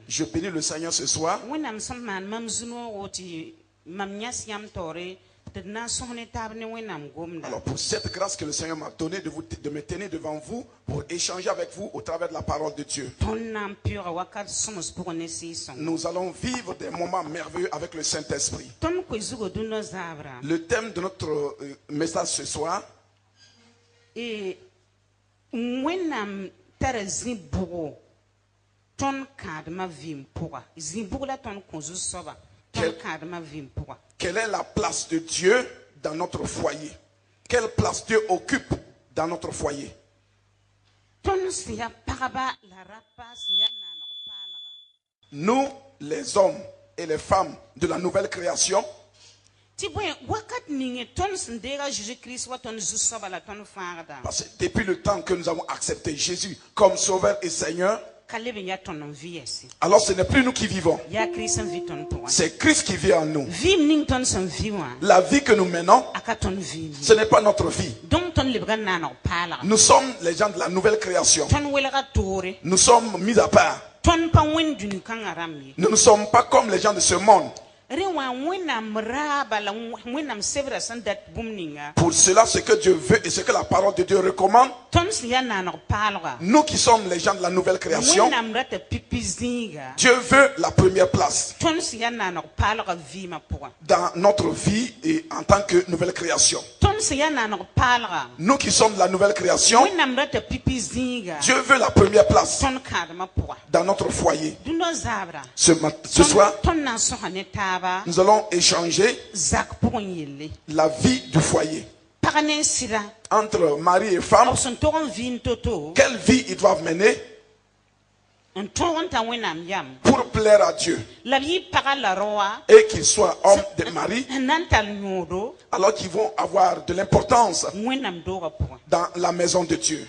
Je bénis le Seigneur ce soir. Alors pour cette grâce que le Seigneur m'a donnée de me tenir devant vous pour échanger avec vous au travers de la parole de Dieu. Nous allons vivre des moments merveilleux avec le Saint-Esprit. Le thème de notre message ce soir est quelle est la place de Dieu dans notre foyer? Quelle place Dieu occupe dans notre foyer? Nous, les hommes et les femmes de la nouvelle création, parce que depuis le temps que nous avons accepté Jésus comme Sauveur et Seigneur, alors ce n'est plus nous qui vivons. C'est Christ qui vit en nous. La vie que nous menons, ce n'est pas notre vie. Nous sommes les gens de la nouvelle création. Nous sommes mis à part. Nous ne sommes pas comme les gens de ce monde. Pour cela, ce que Dieu veut et ce que la parole de Dieu recommande, nous qui sommes les gens de la nouvelle création, Dieu veut la première place dans notre vie et en tant que nouvelle création. Nous qui sommes de la nouvelle création, Dieu veut la première place dans notre foyer. Ce soir, nous allons échanger la vie du foyer. Entre mari et femme, quelle vie ils doivent mener pour plaire à Dieu. Et qu'ils soient hommes et mari, alors qu'ils vont avoir de l'importance dans la maison de Dieu.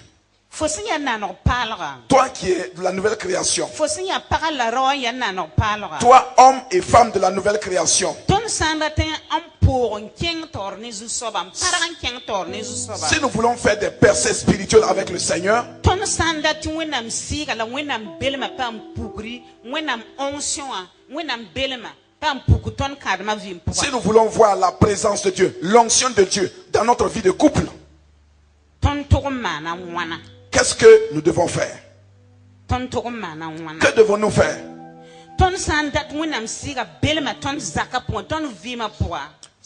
Toi qui es de la nouvelle création, toi homme et femme de la nouvelle création, si nous voulons faire des percées spirituelles avec le Seigneur, si nous voulons voir la présence de Dieu, l'onction de Dieu dans notre vie de couple, qu'est-ce que nous devons faire? Que devons-nous faire?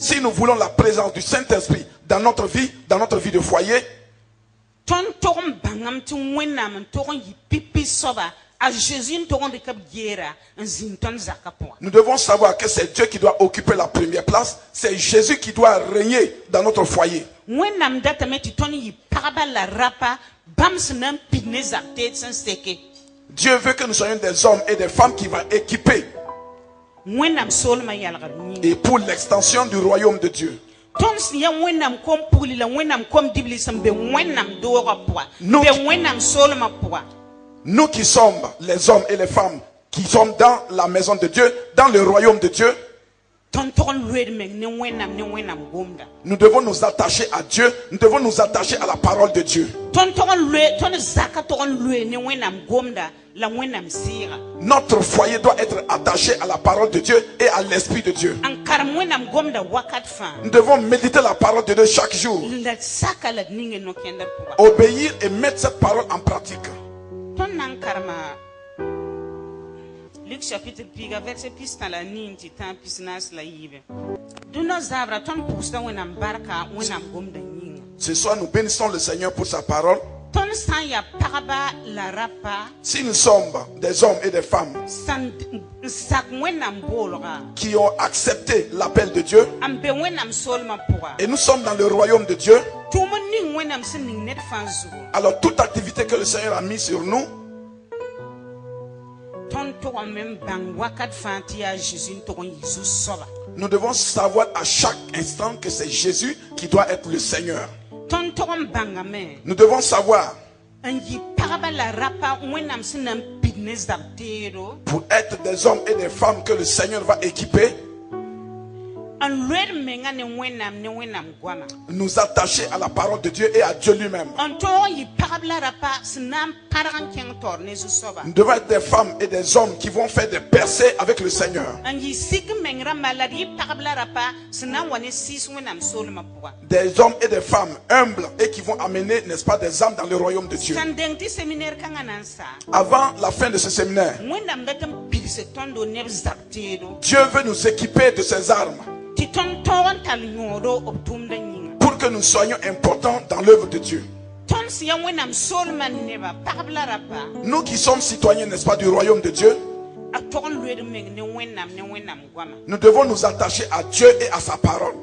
Si nous voulons la présence du Saint-Esprit dans notre vie de foyer, nous devons savoir que c'est Dieu qui doit occuper la première place. C'est Jésus qui doit régner dans notre foyer. Dieu veut que nous soyons des hommes et des femmes qui vont équiper et pour l'extension du royaume de Dieu. Nous qui sommes les hommes et les femmes qui sommes dans la maison de Dieu, dans le royaume de Dieu, nous devons nous attacher à Dieu, nous devons nous attacher à la parole de Dieu. Notre foyer doit être attaché à la parole de Dieu et à l'Esprit de Dieu. Nous devons méditer la parole de Dieu chaque jour. Obéir et mettre cette parole en pratique. Luc chapitre 1 verset pistan la ninti tan pisnas la yibe. Ce soir nous bénissons le Seigneur pour sa parole. Si nous sommes des hommes et des femmes qui ont accepté l'appel de Dieu et nous sommes dans le royaume de Dieu, alors toute activité que le Seigneur a mise sur nous, nous devons savoir à chaque instant que c'est Jésus qui doit être le Seigneur. Nous devons savoir pour être des hommes et des femmes que le Seigneur va équiper. nous attacher à la parole de Dieu et à Dieu lui-même. Nous devons être des femmes et des hommes qui vont faire des percées avec le Seigneur. Des hommes et des femmes humbles et qui vont amener, n'est-ce pas, des âmes dans le royaume de Dieu. Avant la fin de ce séminaire, Dieu veut nous équiper de ses armes pour que nous soyons importants dans l'œuvre de Dieu. Nous qui sommes citoyens, n'est-ce pas, du royaume de Dieu, nous devons nous attacher à Dieu et à sa parole.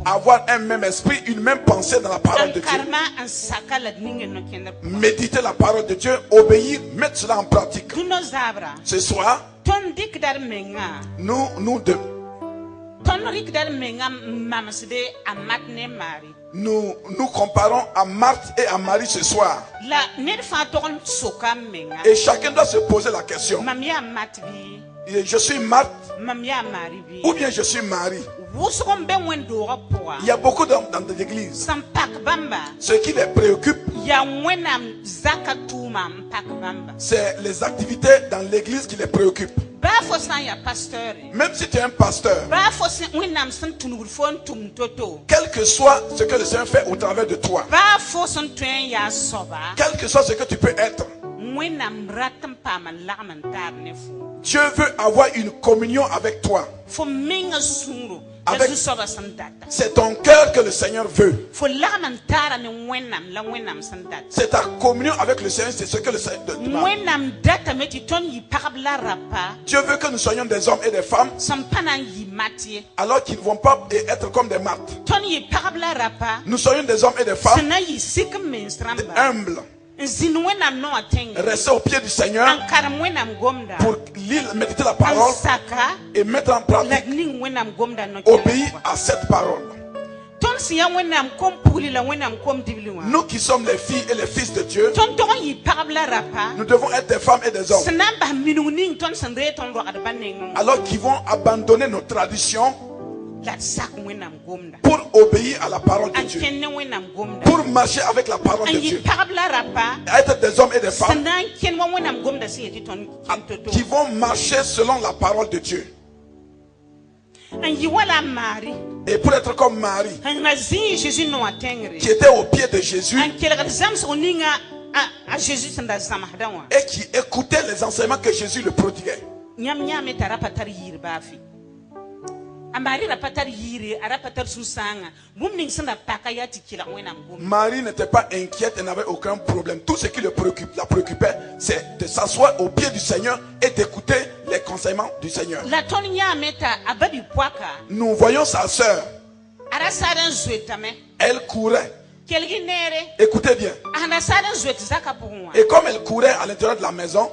Avoir un même esprit, une même pensée dans la parole de Dieu. Méditer la parole de Dieu, obéir, mettre cela en pratique. Ce soir, nous comparons à Marthe et à Marie ce soir. Et chacun doit se poser la question. Je suis Marthe ou bien je suis Marie? Il y a beaucoup d'hommes dans l'église. Ce qui les préoccupe, c'est les activités dans l'église qui les préoccupent. Même si tu es un pasteur, quel que soit ce que le Seigneur fait au travers de toi, quel que soit ce que tu peux être, Dieu veut avoir une communion avec toi. C'est ton cœur que le Seigneur veut. C'est ta communion avec le Seigneur, c'est ce que le Seigneur demande. Dieu veut que nous soyons des hommes et des femmes, alors qu'ils ne vont pas être comme des Marthes. Nous soyons des hommes et des femmes humbles. Rester au pied du Seigneur pour lire, méditer la parole et mettre en pratique, obéir à cette parole. Nous qui sommes les filles et les fils de Dieu, nous devons être des femmes et des hommes, alors qu'ils vont abandonner nos traditions pour obéir à la parole de Dieu, pour marcher avec la parole de Dieu, être des hommes et des femmes qui vont marcher selon la parole de Dieu. Et pour être comme Marie, qui était au pied de Jésus et qui écoutait les enseignements que Jésus le prodiguait. Marie n'était pas inquiète, elle n'avait aucun problème. Tout ce qui la préoccupait, c'est de s'asseoir au pied du Seigneur et d'écouter les conseillements du Seigneur. Nous voyons sa sœur. Elle courait. Écoutez bien. Et comme elle courait à l'intérieur de la maison,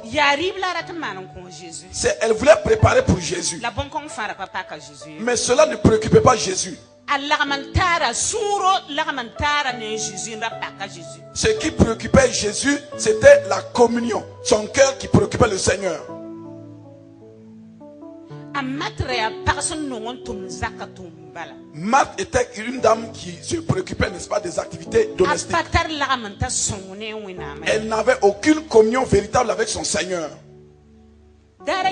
elle voulait préparer pour Jésus. Mais cela ne préoccupait pas Jésus. Ce qui préoccupait Jésus, c'était la communion. Son cœur qui préoccupait le Seigneur. Marthe était une dame qui se préoccupait, n'est-ce pas, des activités domestiques. Elle n'avait aucune communion véritable avec son Seigneur. Un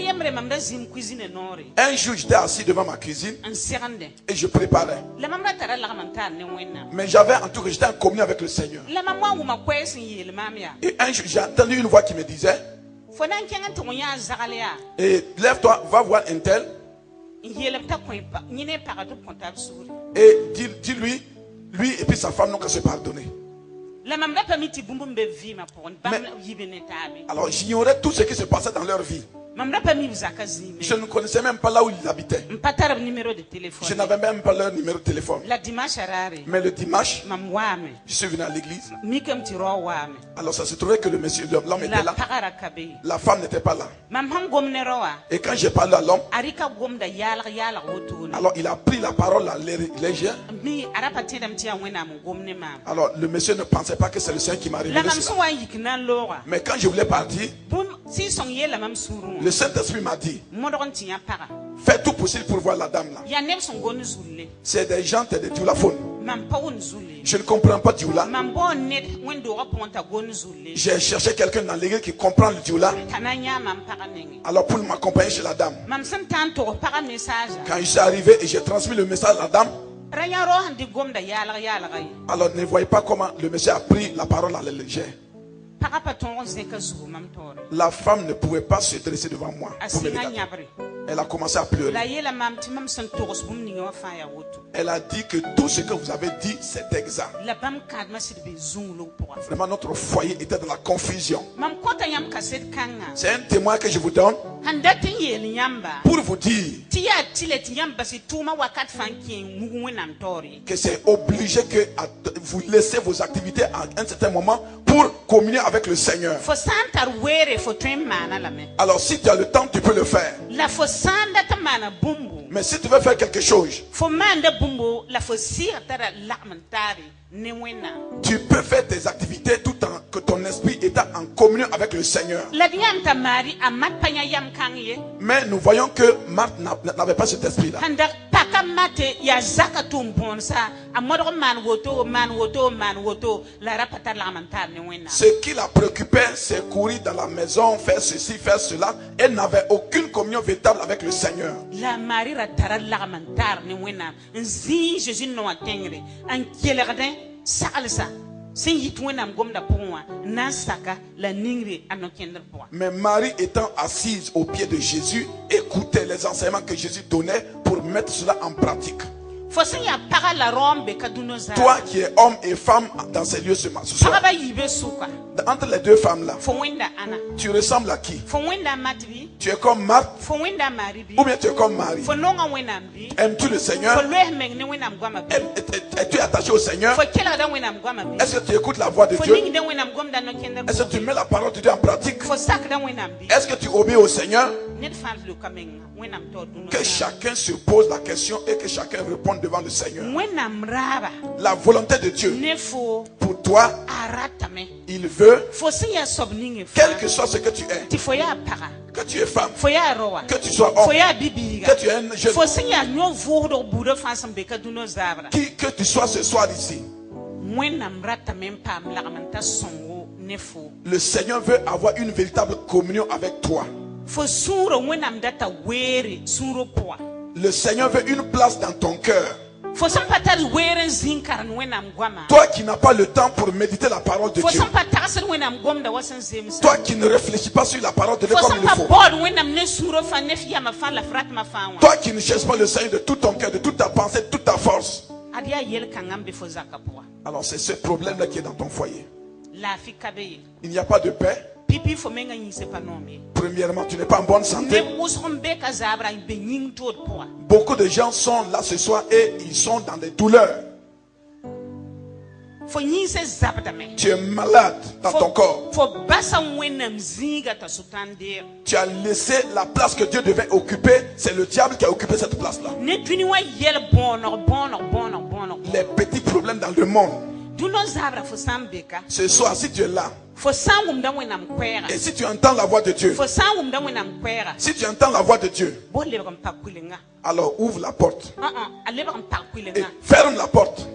jour, j'étais assis devant ma cuisine et je préparais. Mais j'étais en communion avec le Seigneur. Et un jour, j'ai entendu une voix qui me disait: et lève-toi, va voir un tel. Et dis-lui, lui et puis sa femme n'ont qu'à se pardonner. Alors j'ignorais tout ce qui se passait dans leur vie. Je ne connaissais même pas là où ils habitaient. Je n'avais même pas leur numéro de téléphone. Mais le dimanche, je suis venu à l'église. Alors ça se trouvait que l'homme était là. La femme n'était pas là. Et quand j'ai parlé à l'homme, alors il a pris la parole à légère. Alors le monsieur ne pensait pas que c'est le Seigneur qui m'a révélé cela. Mais quand je voulais partir, le Saint-Esprit m'a dit: Fais tout possible pour voir la dame là. C'est des gens de Dioulaphone. Je ne comprends pas Dioula. J'ai cherché quelqu'un dans l'église qui comprend le Dioula. Alors pour m'accompagner chez la dame. Quand je suis arrivé et j'ai transmis le message à la dame. Alors ne voyez pas comment le monsieur a pris la parole à la légère. La femme ne pouvait pas se dresser devant moi. Elle a commencé à pleurer. Elle a dit que tout ce que vous avez dit, c'est exact. Vraiment, notre foyer était dans la confusion. C'est un témoin que je vous donne pour vous dire que c'est obligé que vous laissez vos activités à un certain moment pour communier avec le Seigneur. Alors si tu as le temps, tu peux le faire. Mais si tu veux faire quelque chose, tu peux faire tes activités tout en que ton esprit est en communion avec le Seigneur. Mais nous voyons que Marthe n'avait pas cet esprit-là. Ce qui la préoccupait, c'est courir dans la maison, faire ceci, faire cela. Elle n'avait aucune communion véritable avec le Seigneur. Mais Marie étant assise au pied de Jésus, écoutait les enseignements que Jésus donnait pour mettre cela en pratique. Toi qui es homme et femme dans ces lieux ce soir, entre les deux femmes là, tu ressembles à qui? Tu es comme Marthe ou bien tu es comme Marie? Aimes-tu le Seigneur? Es-tu attaché au Seigneur? Est-ce que tu écoutes la voix de Dieu? Est-ce que tu mets la parole de Dieu en pratique? Est-ce que tu obéis au Seigneur? Que chacun se pose la question et que chacun réponde devant le Seigneur. La volonté de Dieu pour toi, il veut, quel que soit ce que tu es, que tu es femme, que tu sois homme, que tu es un jeune, que tu sois ce soir ici, le Seigneur veut avoir une véritable communion avec toi. Le Seigneur veut une place dans ton cœur. Toi qui n'as pas le temps pour méditer la parole de Dieu. Toi qui ne réfléchis pas sur la parole de Dieu comme il faut. Toi qui ne cherches pas le Seigneur de tout ton cœur, de toute ta pensée, de toute ta force. Alors c'est ce problème-là qui est dans ton foyer. Il n'y a pas de paix. Premièrement, tu n'es pas en bonne santé. Beaucoup de gens sont là ce soir et ils sont dans des douleurs. Tu es malade dans ton corps. Tu as laissé la place que Dieu devait occuper. C'est le diable qui a occupé cette place-là. Les petits problèmes dans le monde. Ce soir, si tu es là, et si tu entends la voix de Dieu, si tu entends la voix de Dieu, alors ouvre la porte et ferme la porte.